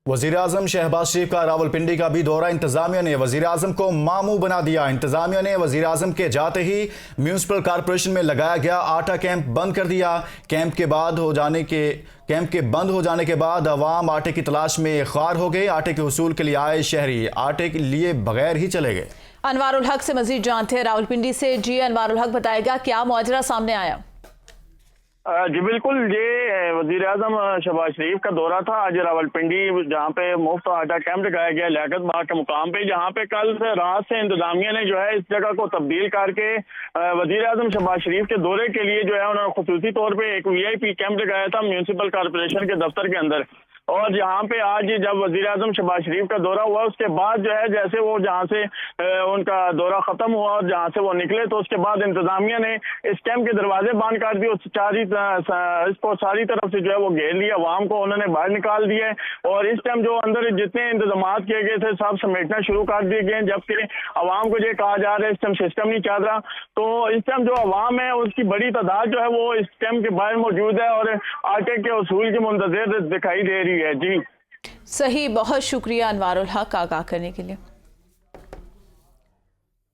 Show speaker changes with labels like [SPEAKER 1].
[SPEAKER 1] वज़ीर-ए-आज़म शहबाज शरीफ का रावलपिंडी का भी दौरा। इंतजामिया ने वज़ीर-ए-आज़म को मामू बना दिया। इंतजामिया ने वज़ीर-ए-आज़म के जाते ही म्यूनिसिपल कॉरपोरेशन में लगाया गया आटा कैंप बंद कर दिया। कैंप के बंद हो जाने के बाद अवाम आटे की तलाश में ख्वार हो गए। आटे के हुसूल के लिए आए शहरी आटे के लिए बगैर ही चले गए।
[SPEAKER 2] अनवारुल हक से मजीद जानते हैं रावलपिंडी से। जी अनवारुल हक, बताएगा क्या माजरा सामने आया?
[SPEAKER 3] जी बिल्कुल, ये वज़ीर आज़म शहबाज शरीफ का दौरा था आज रावलपिंडी, जहाँ पे मुफ्त आटा कैंप लगाया गया लियाकत बाग के मुकाम पे, जहाँ पे कल से रात से इंतजामिया ने जो है इस जगह को तब्दील करके वज़ीर आज़म शहबाज शरीफ के दौरे के लिए जो है उन्होंने खुसूसी तौर पे एक VIP कैंप लगाया था म्यूनिसिपल कॉरपोरेशन के दफ्तर के अंदर। और जहाँ पे आज जब वज़ीर आज़म शहबाज शरीफ का दौरा हुआ, उसके बाद जो है जैसे वो जहाँ से उनका दौरा खत्म हुआ और जहाँ से वो निकले, तो उसके बाद इंतजामिया ने इस कैंप के दरवाजे बंद कर दिए। इसको सारी तरफ से जो है वो घेर लिया, अवाम को उन्होंने बाहर निकाल दिया और इस टाइम जो अंदर जितने इंतजाम किए गए थे सब समेटना शुरू कर दिए गए, जबकि अवाम को ये कहा जा रहा है इस टाइम सिस्टम नहीं चल रहा। तो इस टाइम जो अवाम है उसकी बड़ी तादाद जो है वो इस कैंप के बाहर मौजूद है और आटे के उसूल की मुंतज़िर दिखाई दे रही है। जी
[SPEAKER 2] सही, बहुत शुक्रिया अनवारुल हक आगाह करने के लिए।